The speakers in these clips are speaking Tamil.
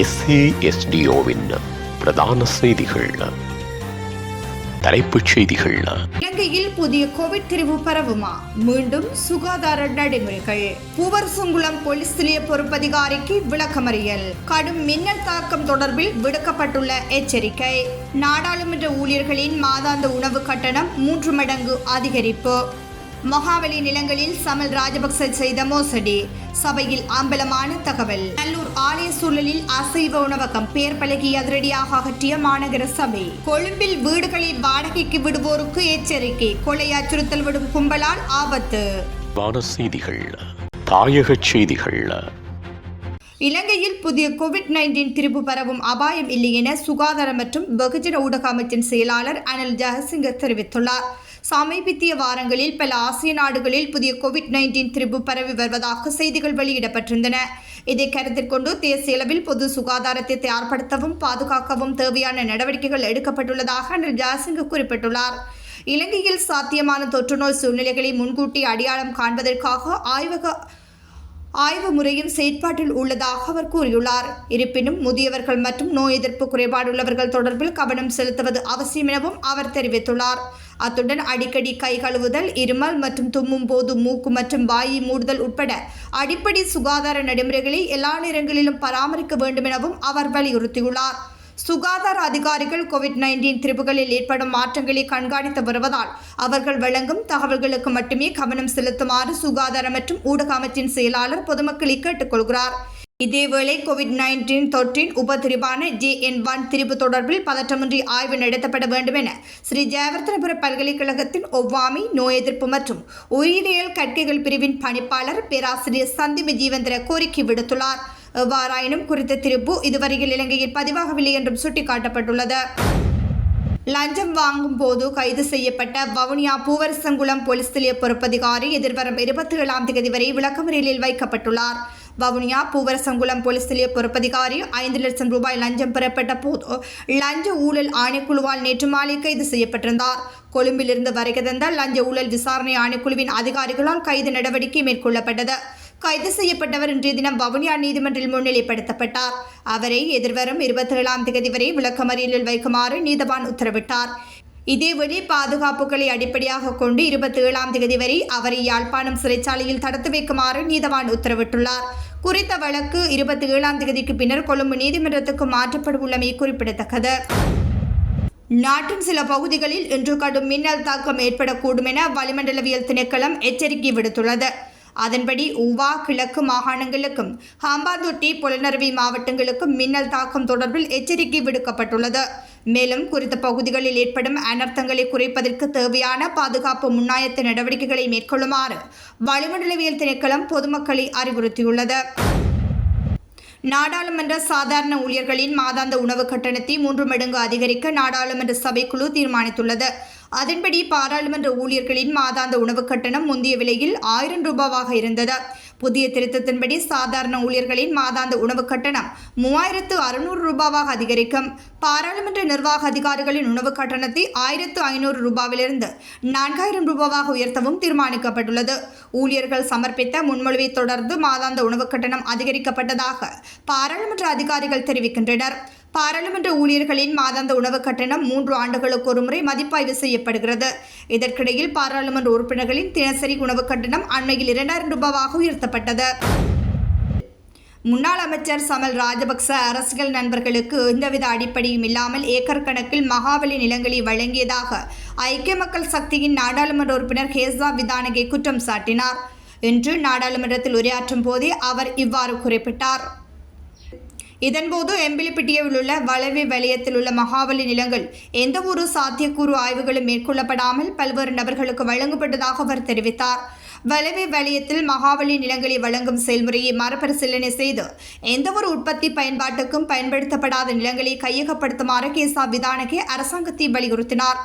SASDOவின் பிரதான செய்திகள். தலைப்புச் செய்திகள். இலங்கையில் புதிய கோவிட் திரிவு பரவுமா? மீண்டும் சுகாதார நடைமுறைகள். பூவரசங்குளம் போலீஸ் நிலைய பொறுப்பதிகாரிக்கு விளக்கமறியல். கடும் மின்னல் தாக்கம் தொடர்பில் விடுக்கப்பட்டுள்ள எச்சரிக்கை. நாடாளுமன்ற ஊழியர்களின் மாதாந்த உணவு கட்டணம் 3 மடங்கு அதிகரிப்பு. மகாவலி நிலங்களில் சமல் ராஜபக்ச செய்த மோசடி. சபையில் அம்பலமான தகவல். நல்லூர் ஆலய சூழலில் அசைவ உணவகம் பெயர் பலகை அதிரடியாக அகற்றிய மாநகர சபை. கொழும்பில் வீடுகளை வாடகைக்கு விடுவோருக்கு எச்சரிக்கை. கொலை அச்சுறுத்தல் விடும் கும்பலால் ஆபத்து. செய்திகள். தாயக செய்திகள். இலங்கையில் புதிய கோவிட்-19 திரிபு பரவும் அபாயம் இல்லை என சுகாதார மற்றும் வெகுஜன ஊடக அமைச்சின் செயலாளர் அனில் ஜெயசிங்க தெரிவித்துள்ளார். சமீபத்திய வாரங்களில் பல ஆசிய நாடுகளில் புதிய கோவிட்-19 திரிபு பரவி வருவதாக செய்திகள் வெளியிடப்பட்டிருந்தன. இதை கருத்தில் கொண்டு தேசிய அளவில் பொது சுகாதாரத்தை தயார்படுத்தவும் பாதுகாக்கவும் தேவையான நடவடிக்கைகள் எடுக்கப்பட்டுள்ளதாக அனில் ஜெயசிங்க குறிப்பிட்டுள்ளார். இலங்கையில் சாத்தியமான தொற்றுநோய் சூழ்நிலைகளை முன்கூட்டி அடையாளம் காண்பதற்காக ஆய்வு முறையும் செயற்பாட்டில் உள்ளதாக அவர் கூறியுள்ளார். இருப்பினும் முதியவர்கள் மற்றும் நோய் எதிர்ப்பு குறைபாடுள்ளவர்கள் தொடர்பில் கவனம் செலுத்துவது அவசியம் எனவும் அவர் தெரிவித்துள்ளார். அத்துடன் அடிக்கடி கை கழுவுதல், இருமல் மற்றும் தும்மும் போது மூக்கு மற்றும் வாயை மூடுதல் உட்பட அடிப்படை சுகாதார நடைமுறைகளை எல்லா நேரங்களிலும் பராமரிக்க வேண்டும் எனவும் அவர் வலியுறுத்தியுள்ளார். சுகாதார அதிகாரிகள் கோவிட்-19 திரிபுகளில் ஏற்படும் மாற்றங்களை கண்காணித்து வருவதால் அவர்கள் வழங்கும் தகவல்களுக்கு மட்டுமே கவனம் செலுத்துமாறு சுகாதார மற்றும் ஊடக அமைச்சின் செயலாளர் பொதுமக்களை கேட்டுக்கொள்கிறார். இதேவேளை கோவிட்-19 தொற்றின் உபதிரிவான JN1 திரிபு தொடர்பில் பதற்றமின்றி ஆய்வு நடத்தப்பட வேண்டும் என ஸ்ரீ ஜெயவர்தனபுர பல்கலைக்கழகத்தின் ஒவ்வாமை, நோய் எதிர்ப்பு மற்றும் உயிரியல் கற்கைகள் பிரிவின் பணிப்பாளர் பேராசிரியர் சந்தீப் ஜீவந்திர கோரிக்கை விடுத்துள்ளார். எவ்வாறாயினும் குறித்த திரிபு இதுவரையில் இலங்கையில் பதிவாகவில்லை என்றும் சுட்டிக்காட்டப்பட்டுள்ளது. லஞ்சம் வாங்கும் போது கைது செய்யப்பட்ட வவுனியா பூவரசங்குளம் போலீஸ் நிலைய பொறுப்பதிகாரி எதிர்வரும் 27ஆம் தேதி வரை விளக்கமறியலில் வைக்கப்பட்டுள்ளார். வவுனியா பூவரசங்குளம் போலீஸ் நிலைய பொறுப்பதிகாரி 5 லட்சம் ரூபாய் லஞ்சம் பெறப்பட்ட போது லஞ்ச ஊழல் ஆணைக்குழுவால் நேற்று மாலை கைது செய்யப்பட்டிருந்தார். கொழும்பிலிருந்து வருகை தந்த லஞ்ச ஊழல் விசாரணை ஆணைக்குழுவின் அதிகாரிகளால் கைது நடவடிக்கை மேற்கொள்ளப்பட்டது. கைது செய்யப்பட்டவர் இன்றைய தினம் வவுனியா நீதிமன்றில் முன்னிலைப்படுத்தப்பட்டார். அவரை எதிர்வரும் 27ஆம் தேதி வரை விளக்கமறியலில் வைக்குமாறு நீதவான் உத்தரவிட்டார். இதேவேளை பாதுகாப்புகளை அடிப்படையாக கொண்டு 27ஆம் தேதி வரை அவரை யாழ்ப்பாணம் சிறைச்சாலையில் தடுத்து வைக்குமாறு நீதவான் உத்தரவிட்டுள்ளார். குறித்த வழக்கு 27ஆம் தேதிக்கு பின்னர் கொழும்பு நீதிமன்றத்துக்கு மாற்றப்பட உள்ளமை குறிப்பிடத்தக்கது. நாட்டின் சில பகுதிகளில் இன்று கடும் மின்னல் தாக்கம் ஏற்படக்கூடும் என வளிமண்டலவியல் திணைக்களம் எச்சரிக்கை விடுத்துள்ளது. அதன்படி ஊவா கிழக்கு மாகாணங்களுக்கும் ஹம்பாந்தோட்டை, பொலனறுவை மாவட்டங்களுக்கும் மின்னல் தாக்கம் தொடர்பில் எச்சரிக்கை விடுக்கப்பட்டுள்ளது. மேலும் குறித்த பகுதிகளில் ஏற்படும் அனர்த்தங்களை குறைப்பதற்கு தேவையான பாதுகாப்பு முன்னாயத்த நடவடிக்கைகளை மேற்கொள்ளுமாறு வளிமண்டலவியல் திணைக்களம் பொதுமக்களை அறிவுறுத்தியுள்ளது. நாடாளுமன்ற சாதாரண ஊழியர்களின் மாதாந்த உணவு கட்டணத்தை 3 மடங்கு அதிகரிக்க நாடாளுமன்ற சபைக்குழு தீர்மானித்துள்ளது. அதன்படி பாராளுமன்ற ஊழியர்களின் மாதாந்த உணவு கட்டணம் முந்தைய விலையில் 1000 ரூபாவாக இருந்தது. புதிய திருத்தத்தின்படி சாதாரண ஊழியர்களின் மாதாந்த உணவு கட்டணம் 3600 ரூபாவாக அதிகரிக்கும். பாராளுமன்ற நிர்வாக அதிகாரிகளின் உணவு கட்டணத்தை 1500 ரூபாவிலிருந்து 4000 ரூபாவாக உயர்த்தவும் தீர்மானிக்கப்பட்டுள்ளது. ஊழியர்கள் சமர்ப்பித்த முன்மொழிவை தொடர்ந்து மாதாந்த உணவு கட்டணம் அதிகரிக்கப்பட்டதாக பாராளுமன்ற அதிகாரிகள் தெரிவிக்கின்றனர். பாராளுமன்ற ஊழியர்களின் மாதாந்த உணவு கட்டணம் 3 ஆண்டுகளுக்கு ஒருமுறை மதிப்பாய்வு செய்யப்படுகிறது. இதற்கிடையில் பாராளுமன்ற உறுப்பினர்களின் தினசரி உணவு கட்டணம் அண்மையில் 2000 ரூபாவாக உயர்த்தப்பட்டது. முன்னாள் அமைச்சர் சமல் ராஜபக்ச அரசியல் நண்பர்களுக்கு எந்தவித அடிப்படையும் இல்லாமல் ஏக்கர் கணக்கில் மகாவலி நிலங்களை வழங்கியதாக ஐக்கிய மக்கள் சக்தியின் நாடாளுமன்ற உறுப்பினர் ஹேசா விதானகே குற்றம் சாட்டினார். இன்று நாடாளுமன்றத்தில் உரையாற்றும் போதே அவர் இவ்வாறு குறிப்பிட்டார். இதன்போது எம்பிலிப்பிட்டியில் உள்ள வளவி வலயத்தில் உள்ள மகாவலி நிலங்கள் எந்தவொரு சாத்தியக்கூறு ஆய்வுகளும் மேற்கொள்ளப்படாமல் பல்வேறு நபர்களுக்கு வழங்கப்பட்டதாக அவர் தெரிவித்தார். வளவி வலயத்தில் மகாவலி நிலங்களை வழங்கும் செயல்முறையை மறுபரிசீலனை செய்து எந்தவொரு உற்பத்தி பயன்பாட்டுக்கும் பயன்படுத்தப்படாத நிலங்களை கையகப்படுத்துமாறு கேசா விதானகே அரசாங்கத்தை வலியுறுத்தினார்.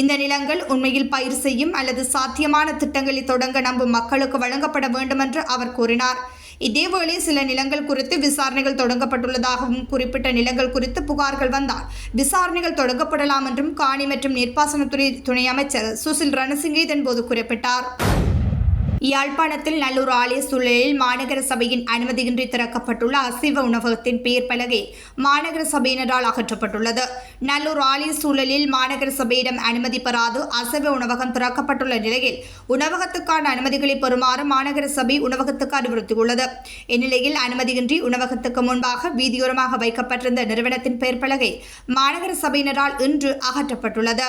இந்த நிலங்கள் உண்மையில் பயிர் செய்யும் அல்லது சாத்தியமான திட்டங்களை தொடங்க நம்பும் மக்களுக்கு வழங்கப்பட வேண்டும் என்று அவர் கூறினார். இதேவேளை சில நிலங்கள் குறித்து விசாரணைகள் தொடங்கப்பட்டுள்ளதாகவும் குறிப்பிட்ட நிலங்கள் குறித்து புகார்கள் வந்தால் விசாரணைகள் தொடங்கப்படலாம் என்றும் காணி மற்றும் நீர்ப்பாசனத்துறை துணை அமைச்சர் சுசில் ரணசிங்கே இதன்போது குறிப்பிட்டார். யாழ்ப்பாணத்தில் நல்லூர் ஆலய சூழலில் மாநகர சபையின் அனுமதியின்றி திறக்கப்பட்டுள்ள அசைவ உணவகத்தின் பெயர் பலகை மாநகர சபையினரால் அகற்றப்பட்டுள்ளது. நல்லூர் ஆலய சூழலில் மாநகர சபையிடம் அனுமதி பெறாது அசைவ உணவகம் திறக்கப்பட்டுள்ள நிலையில் உணவகத்துக்கான அனுமதிகளை பெறுமாறு மாநகர சபை உணவகத்துக்கு அறிவுறுத்தியுள்ளது. இந்நிலையில் அனுமதியின்றி உணவகத்துக்கு முன்பாக வீதியோரமாக வைக்கப்பட்டிருந்த நிறுவனத்தின் பெயர் பலகை மாநகர சபையினரால் இன்று அகற்றப்பட்டுள்ளது.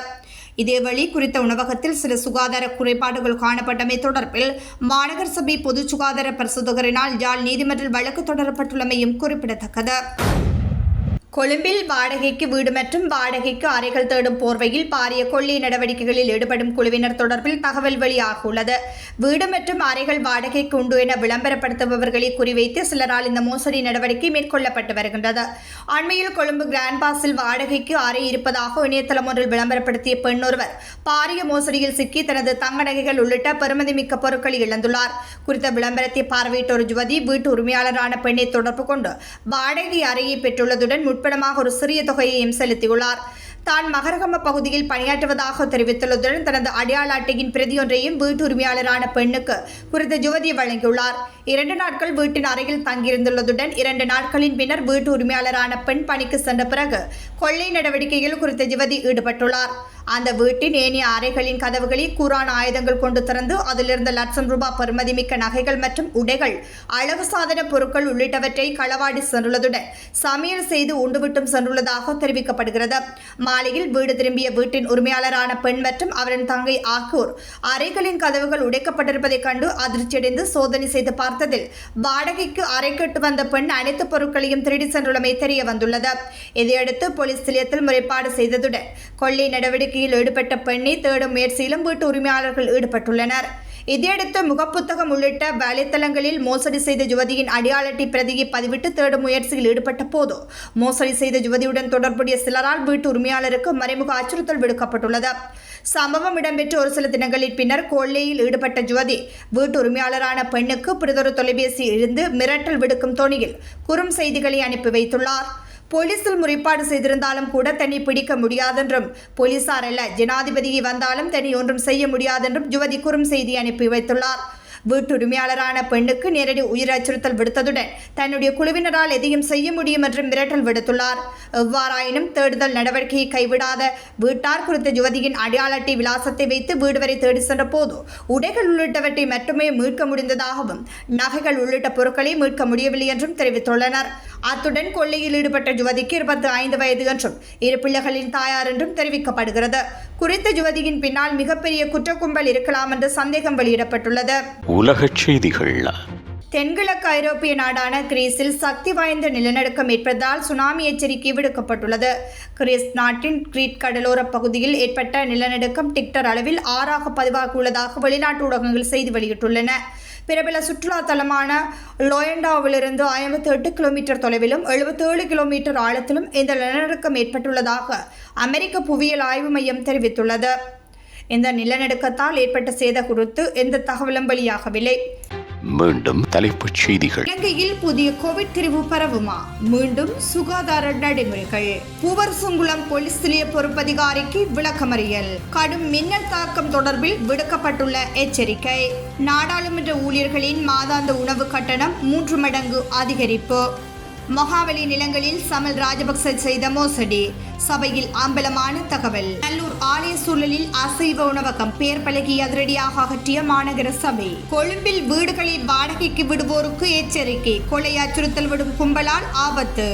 இதேவேளை குறித்த உணவகத்தில் சில சுகாதார குறைபாடுகள் காணப்பட்டமை தொடர்பில் மாநகர சபை பொது சுகாதார பரிசோதகரினால் யாழ் நீதிமன்றில் வழக்கு தொடரப்பட்டுள்ளமையும் குறிப்பிடத்தக்கது. கொழும்பில் வாடகைக்கு வீடு மற்றும் வாடகைக்கு அறைகள் தேடும் போர்வையில் பாரிய கொள்ளை நடவடிக்கைகளில் ஈடுபடும் குழுவினர் தொடர்பில் தகவல் வெளியாகியுள்ளது. வீடு மற்றும் அறைகள் வாடகைக்கு உண்டு என விளம்பரப்படுத்துபவர்களை குறிவைத்து சிலரால் இந்த மோசடி நடவடிக்கை மேற்கொள்ளப்பட்டு வருகின்றது. அண்மையில் கொழும்பு கிராண்ட் பாஸில் வாடகைக்கு அறை இருப்பதாக இணையதளம் ஒன்றில் விளம்பரப்படுத்திய பெண் ஒருவர் பாரிய மோசடியில் சிக்கி தனது தங்க நகைகள் உள்ளிட்ட பெறுமதிமிக்க பொருட்களை இழந்துள்ளார். குறித்த விளம்பரத்தை பார்வையிட்ட ஒரு யுவதி வீட்டு உரிமையாளரான பெண்ணை தொடர்பு கொண்டு வாடகை அறையை பெற்றுள்ளதுடன் முற்படமாக ஒரு சிறிய தொகையையும் செலுத்தியுள்ளார். தான் மகரகம பகுதியில் பணியாற்றுவதாக தெரிவித்துள்ளதுடன் தனது அடையாள அட்டையின் பிரதியொன்றையும் வீட்டு உரிமையாளரான பெண்ணுக்கு குறித்த யுவதி வழங்கியுள்ளார். 2 நாட்கள் வீட்டின் அறையில் தங்கியிருந்துள்ளதுடன் 2 நாட்களின் பின்னர் வீட்டு உரிமையாளரான பெண் பணிக்கு சென்ற பிறகு கொள்ளை நடவடிக்கையில் குறித்த யுவதி ஈடுபட்டுள்ளார். அந்த வீட்டின் ஏனைய அறைகளின் கதவுகளை கூரான ஆயுதங்கள் கொண்டு திறந்து அதிலிருந்த லட்சம் ரூபாய் பெறுமதிமிக்க நகைகள் மற்றும் உடைகள், அழகு சாதன பொருட்கள் உள்ளிட்டவற்றை களவாடி சென்றுள்ளதுடன் சமையல் செய்து உண்டுவிட்டும் சென்றுள்ளதாக தெரிவிக்கப்படுகிறது. மாலையில் வீடு திரும்பிய வீட்டின் உரிமையாளரான பெண் மற்றும் அவரின் தங்கை ஆகியோர் அறைகளின் கதவுகள் உடைக்கப்பட்டிருப்பதைக் கண்டு அதிர்ச்சியடைந்து சோதனை செய்து பார்த்ததில் வாடகைக்கு அறை கட்டு வந்த பெண் அனைத்து பொருட்களையும் திருடி சென்றுள்ளமை தெரிய வந்துள்ளது. இதையடுத்து போலீஸ் நிலையத்தில் முறைப்பாடு செய்ததுடன் கொள்ளை நடவடிக்கையில் ஈடுபட்ட பெண்ணை தேடும் முயற்சியிலும் வீட்டு உரிமையாளர்கள் ஈடுபட்டுள்ளனர். இதையடுத்து முகப்புத்தகம் உள்ளிட்ட வலைத்தளங்களில் மோசடி செய்த யுவதியின் அடையாள அட்டை பிரதியை பதிவிட்டு தேடும் முயற்சியில் ஈடுபட்ட போது மோசடி செய்த யுவதியுடன் தொடர்புடைய சிலரால் வீட்டு உரிமையாளருக்கு மறைமுக அச்சுறுத்தல் விடுக்கப்பட்டுள்ளது. சம்பவம் இடம்பெற்ற ஒரு சில தினங்களின் பின்னர் கொள்ளையில் ஈடுபட்ட யுவதி வீட்டு உரிமையாளரான பெண்ணுக்கு பிறிதொரு தொலைபேசியில் இருந்து மிரட்டல் விடுக்கும் தொனியில் குறும் செய்திகளை அனுப்பி வைத்துள்ளார். போலீசில் முறைப்பாடு செய்திருந்தாலும் கூட தன்னை பிடிக்க முடியாதென்றும், போலீசார் அல்ல ஜனாதிபதியை வந்தாலும் தன்னை ஒன்றும் செய்ய முடியாதென்றும் யுவதி குறும் செய்தி அனுப்பி வைத்துள்ளார். வீட்டு உரிமையாளரான பெண்ணுக்கு நேரடி உயிர் அச்சுறுத்தல் விடுத்ததுடன் தன்னுடைய குழுவினரால் எதையும் செய்ய முடியும் என்று மிரட்டல் விடுத்துள்ளார். எவ்வாறாயினும் தேடுதல் நடவடிக்கையை கைவிடாத வீட்டார் குறித்த யுவதியின் அடையாள அட்டை விலாசத்தை வைத்து வீடு வரை தேடி சென்ற போது உடைகள் உள்ளிட்டவற்றை மட்டுமே மீட்க முடிந்ததாகவும் நகைகள் உள்ளிட்ட பொருட்களை மீட்க முடியவில்லை என்றும் தெரிவித்துள்ளனர். அத்துடன் கொள்ளையில் ஈடுபட்ட யுவதிக்கு 25 வயது என்றும் 2 பிள்ளைகளின் தாயார் என்றும் தெரிவிக்கப்படுகிறது. குறித்த யுவதியின் பின்னால் மிகப்பெரிய குற்ற கும்பல் இருக்கலாம் என்று சந்தேகம் வெளியிடப்பட்டுள்ளது. உலகச் செய்திகள். தென்கிழக்கு ஐரோப்பிய நாடான கிரீஸில் சக்தி வாய்ந்த நிலநடுக்கம் ஏற்பட்டதால் சுனாமி எச்சரிக்கை விடுக்கப்பட்டுள்ளது. கிரீஸ் நாட்டின் கிரீட் கடலோர பகுதியில் ஏற்பட்ட நிலநடுக்கம் டிக்டர் அளவில் 6ஆக பதிவாகியுள்ளதாக வெளிநாட்டு ஊடகங்கள் செய்தி வெளியிட்டுள்ளன. பிரபல சுற்றுலா தலமான லோயண்டாவிலிருந்து 58 கிலோமீட்டர் தொலைவிலும் 77 கிலோமீட்டர் ஆழத்திலும் இந்த நிலநடுக்கம் ஏற்பட்டுள்ளதாக அமெரிக்க புவியியல் ஆய்வு மையம் தெரிவித்துள்ளது. இந்த நிலநடுக்கத்தால் ஏற்பட்ட சேதம் குறித்து எந்த தகவலும் வெளியாகவில்லை. மீண்டும் தலைப்புச் செய்திகள். இலங்கையில் புதிய கோவிட் திரிவு பரவுமா? மீண்டும் சுகாதார நடைமுறைகள். பூவரசங்குளம் போலீஸ் நிலைய பொறுப்பதிகாரிக்கு விளக்கமறியல். கடும் மின்னல் தாக்கம் தொடர்பில் விடுக்கப்பட்டுள்ள எச்சரிக்கை. நாடாளுமன்ற ஊழியர்களின் மாதாந்த உணவு கட்டணம் 3 மடங்கு அதிகரிப்பு. மகாவலி நிலங்களில் சமல் ராஜபக்ச செய்த மோசடி சபையில் அம்பலமான தகவல். நல்லூர் ஆலய சூழலில் அசைவ உணவகம் பெயர் பலகை அதிரடியாக அகற்றிய மாநகர சபை. கொழும்பில் வீடுகளை வாடகைக்கு விடுவோருக்கு எச்சரிக்கை. கொலை அச்சுறுத்தல் விடும் கும்பலால் ஆபத்து.